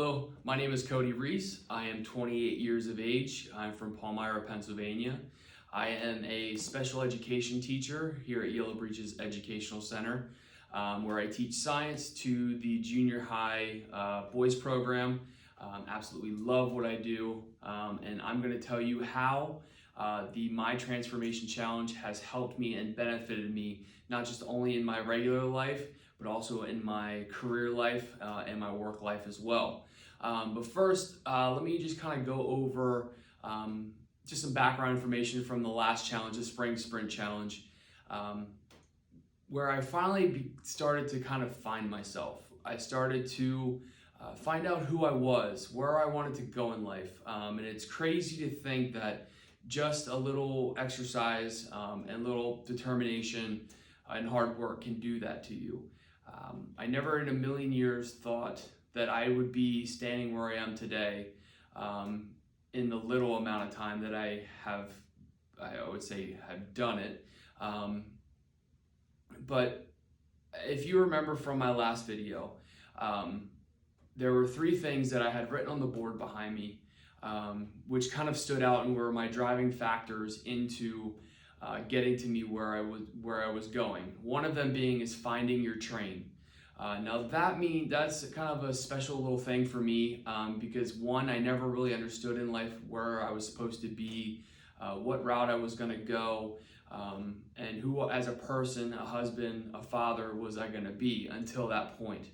Hello, my name is Cody Reeses. I am 28 years of age. I'm from Palmyra, Pennsylvania. I am a special education teacher here at Yellow Breeches Educational Center, where I teach science to the junior high boys program. Absolutely love what I do, and I'm going to tell you how the My Transformation Challenge has helped me and benefited me, not just only in my regular life, but also in my career life and my work life as well. But first, let me just kind of go over just some background information from the last challenge, the Spring Sprint Challenge, where I finally started to kind of find myself. I started to find out who I was, where I wanted to go in life. And it's crazy to think that just a little exercise and little determination and hard work can do that to you. I never in a million years thought that I would be standing where I am today in the little amount of time that I would say have done it. But if you remember from my last video, there were 3 things that I had written on the board behind me, which kind of stood out and were my driving factors into getting to me where I was going. One of them being is finding your train. Now that's kind of a special little thing for me because one, I never really understood in life where I was supposed to be, what route I was going to go, and who as a person, a husband, a father was I going to be until that point.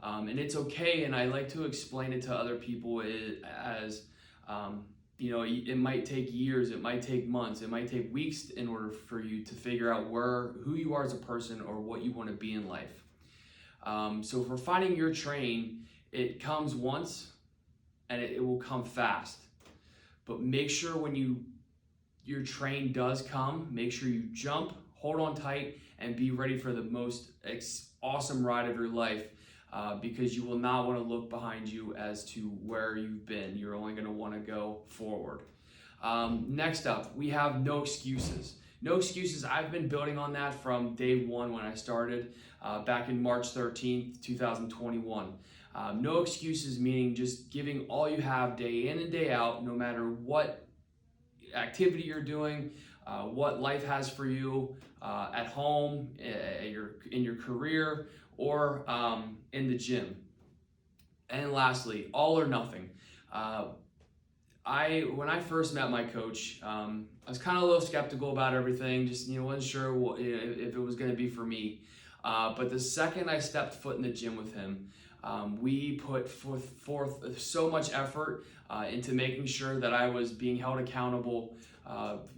And it's okay, and I like to explain it to other people as it might take years, it might take months, it might take weeks in order for you to figure out who you are as a person or what you want to be in life. So for finding your train, it comes once and it will come fast. But make sure when your train does come, make sure you jump, hold on tight, and be ready for the most awesome ride of your life. Because you will not want to look behind you as to where you've been. You're only going to want to go forward. Next up, we have no excuses. No excuses. I've been building on that from day one when I started back in March 13th, 2021. No excuses meaning just giving all you have day in and day out, no matter what activity you're doing, what life has for you at home, in your career, or in the gym. And lastly, all or nothing. When I first met my coach, I was kind of a little skeptical about everything, just wasn't sure if it was going to be for me. But the second I stepped foot in the gym with him, we put forth so much effort into making sure that I was being held accountable,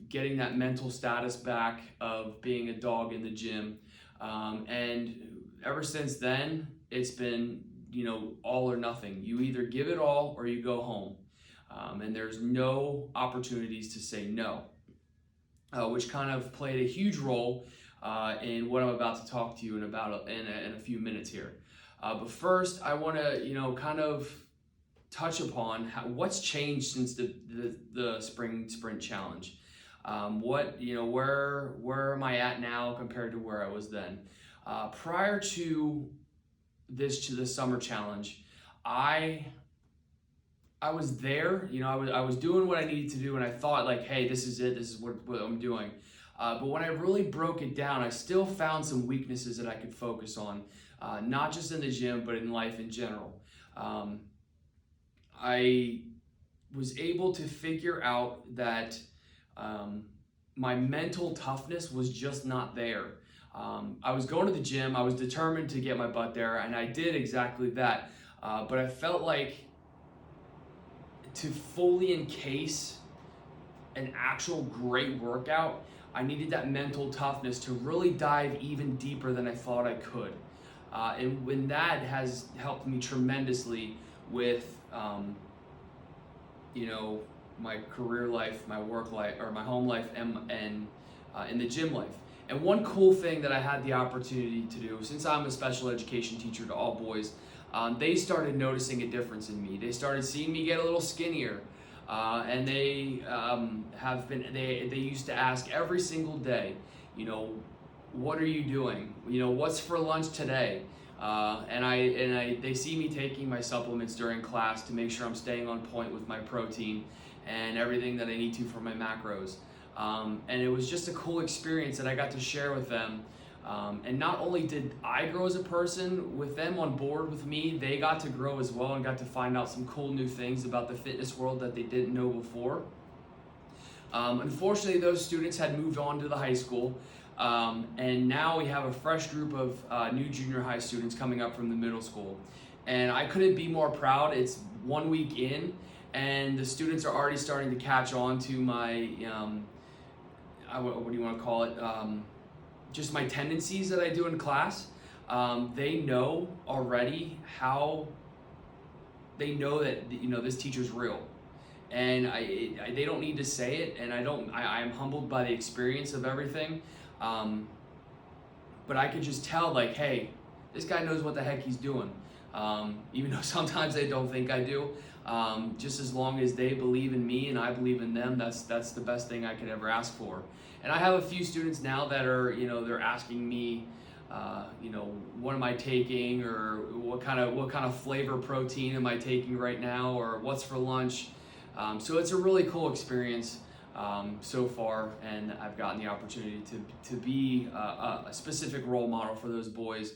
getting that mental status back of being a dog in the gym. And ever since then, it's been, all or nothing. You either give it all or you go home. And there's no opportunities to say no, which kind of played a huge role in what I'm about to talk to you in a few minutes here. But first, I want to, kind of touch upon what's changed since the Spring Sprint Challenge. Where am I at now compared to where I was then? Prior to the summer challenge, I was there, I was doing what I needed to do, and I thought like, hey, this is it, this is what I'm doing. But when I really broke it down, I still found some weaknesses that I could focus on, not just in the gym, but in life in general. I was able to figure out that my mental toughness was just not there. I was going to the gym, I was determined to get my butt there, and I did exactly that. But I felt like to fully encase an actual great workout, I needed that mental toughness to really dive even deeper than I thought I could. And when that has helped me tremendously with, my career life, my work life, or my home life, and in the gym life. And one cool thing that I had the opportunity to do, since I'm a special education teacher to all boys, they started noticing a difference in me. They started seeing me get a little skinnier, and they used to ask every single day, what are you doing? What's for lunch today? They see me taking my supplements during class to make sure I'm staying on point with my protein and everything that I need to for my macros. And it was just a cool experience that I got to share with them. And not only did I grow as a person, with them on board with me, they got to grow as well and got to find out some cool new things about the fitness world that they didn't know before. Unfortunately, those students had moved on to the high school, and now we have a fresh group of new junior high students coming up from the middle school. And I couldn't be more proud. It's 1 week in, and the students are already starting to catch on to my, what do you want to call it? Just my tendencies that I do in class. They know already they know that this teacher's real, and they don't need to say it, and I'm humbled by the experience of everything, but I could just tell, like, hey, this guy knows what the heck he's doing, even though sometimes they don't think I do. Just as long as they believe in me and I believe in them, that's the best thing I could ever ask for. And I have a few students now that are, they're asking me, what am I taking, or what kind of flavor protein am I taking right now, or what's for lunch. So it's a really cool experience so far, and I've gotten the opportunity to be a specific role model for those boys,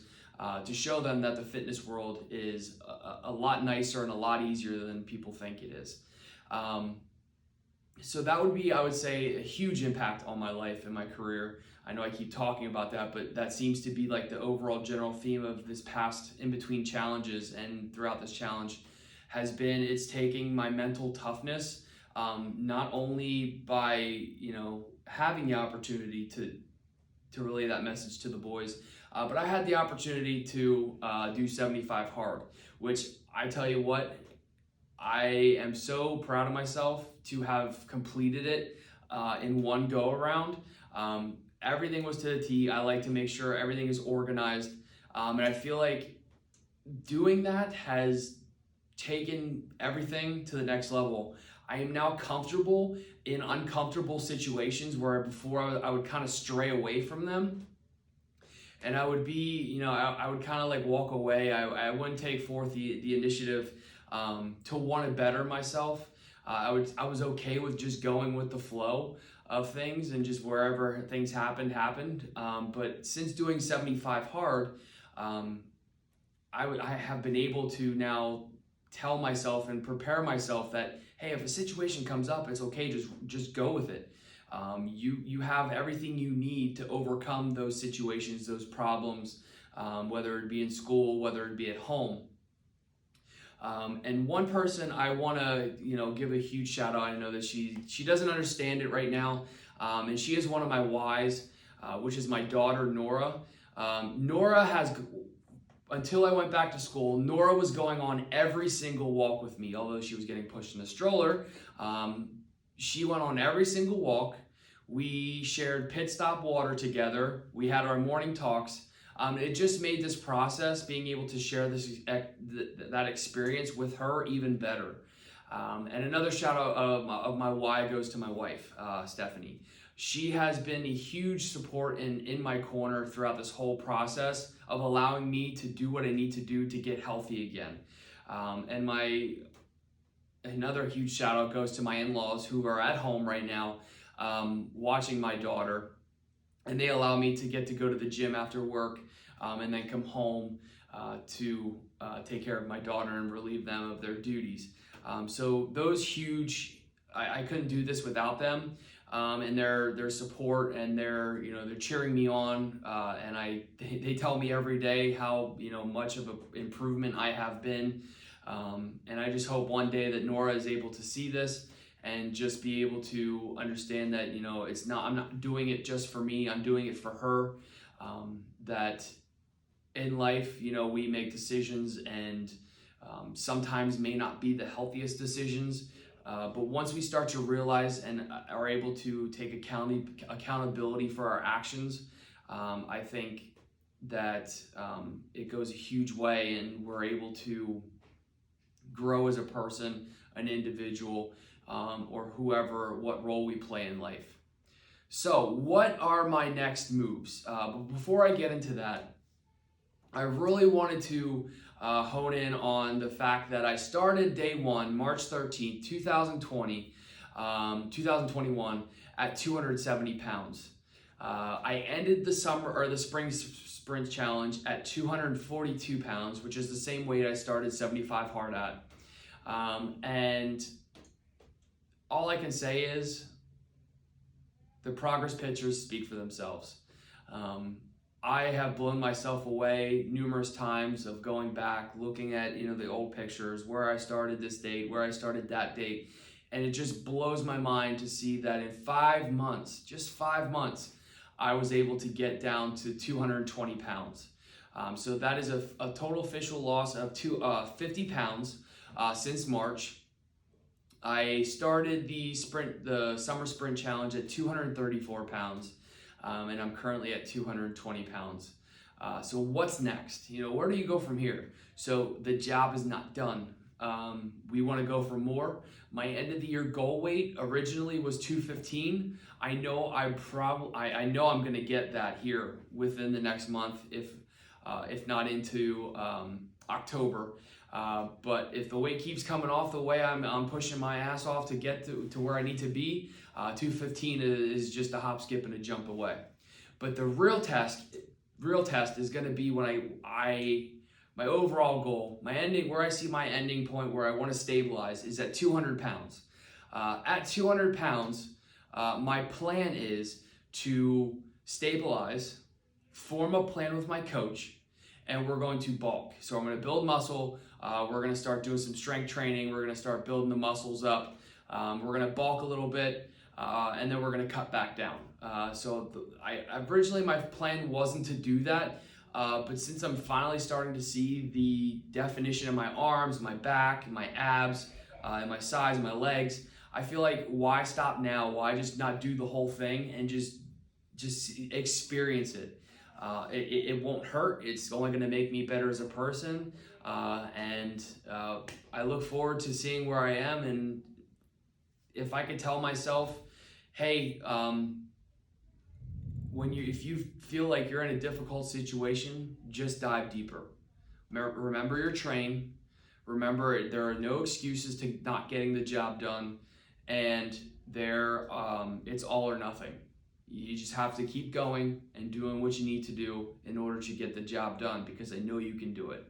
to show them that the fitness world is a lot nicer and a lot easier than people think it is. So that would be, I would say, a huge impact on my life and my career. I know I keep talking about that, but that seems to be like the overall general theme of this past in-between challenges, and throughout this challenge has been, it's taking my mental toughness, not only by, having the opportunity to relay that message to the boys, but I had the opportunity to do 75 hard, which I tell you what, I am so proud of myself to have completed it in one go around. Everything was to the T. I like to make sure everything is organized, and I feel like doing that has taken everything to the next level. I am now comfortable in uncomfortable situations where before I would kind of stray away from them. And I would be, I would kind of like walk away. I wouldn't take forth the initiative to want to better myself. I was okay with just going with the flow of things, and just wherever things happened. But since doing 75 hard, I have been able to now tell myself and prepare myself that, hey, if a situation comes up, it's okay, just go with it. You have everything you need to overcome those situations, those problems, whether it be in school, whether it be at home. And one person I want to give a huge shout out. I know that she doesn't understand it right now, and she is one of my whys, which is my daughter Nora. Nora has, until I went back to school, Nora was going on every single walk with me. Although she was getting pushed in the stroller, she went on every single walk. We shared pit stop water together. We had our morning talks. It just made this process, being able to share that experience with her, even better. And another shout out of my why goes to my wife, Stephanie. She has been a huge support in my corner throughout this whole process of allowing me to do what I need to do to get healthy again. And another huge shout out goes to my in-laws, who are at home right now, watching my daughter, and they allow me to go to the gym after work, and then come home to take care of my daughter and relieve them of their duties. So those huge, I couldn't do this without them, and their support, and they're cheering me on, and they tell me every day how much of an improvement I have been, and I just hope one day that Nora is able to see this and just be able to understand that I'm not doing it just for me, I'm doing it for her. That in life, we make decisions, and sometimes may not be the healthiest decisions, but once we start to realize and are able to take accountability for our actions, I think that it goes a huge way, and we're able to grow as a person, an individual, or what role we play in life. So what are my next moves? But before I get into that, I really wanted to hone in on the fact that I started day one, March 13th, 2021 at 270 pounds. I ended the spring sprint challenge at 242 pounds, which is the same weight I started 75 hard at. And all I can say is the progress pictures speak for themselves. I have blown myself away numerous times of going back, looking at the old pictures, where I started this date, where I started that date, and it just blows my mind to see that in 5 months, just 5 months, I was able to get down to 220 pounds. So that is a total official loss of 50 pounds since March. I started the summer sprint challenge at 234 pounds, and I'm currently at 220 pounds. So what's next? Where do you go from here? So the job is not done. We want to go for more. My end of the year goal weight originally was 215. I know I'm going to get that here within the next month, if not into October. But if the weight keeps coming off the way I'm pushing my ass off to get to where I need to be, 215 is just a hop, skip, and a jump away. But the real test is going to be when my overall goal, where I see my ending point, where I want to stabilize, is at 200 pounds. At 200 pounds, my plan is to stabilize, form a plan with my coach, and we're going to bulk. So I'm going to build muscle. We're going to start doing some strength training. We're going to start building the muscles up. We're going to bulk a little bit, and then we're going to cut back down. Originally my plan wasn't to do that, but since I'm finally starting to see the definition of my arms, my back, my abs, and my size, and my legs, I feel like, why stop now? Why just not do the whole thing and just experience it? It won't hurt. It's only going to make me better as a person. And I look forward to seeing where I am. And if I could tell myself, hey, if you feel like you're in a difficult situation, just dive deeper. Remember your train. Remember, there are no excuses to not getting the job done, and it's all or nothing. You just have to keep going and doing what you need to do in order to get the job done, because I know you can do it.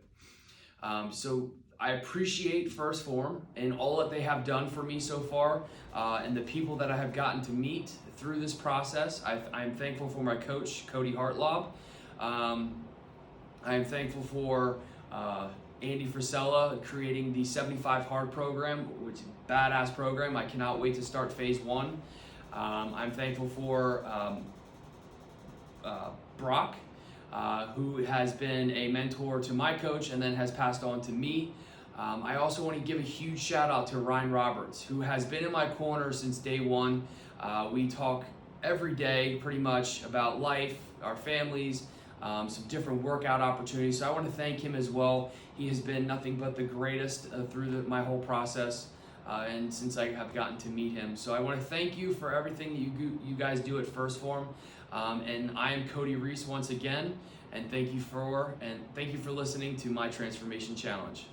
So I appreciate Phorm and all that they have done for me so far, and the people that I have gotten to meet through this process. I'm thankful for my coach, Cody. I'm thankful for Andy Frisella creating the 75 Hard program, which is a badass program. I cannot wait to start phase 1. I'm thankful for Brock, who has been a mentor to my coach and then has passed on to me. I also want to give a huge shout out to Ryan Roberts, who has been in my corner since day one. We talk every day pretty much about life, our families, some different workout opportunities. So I want to thank him as well. He has been nothing but the greatest through my whole process. And since I have gotten to meet him. So I want to thank you for everything that you guys do at Phorm. And I am Cody Reese once again, and thank you for listening to my transformation challenge.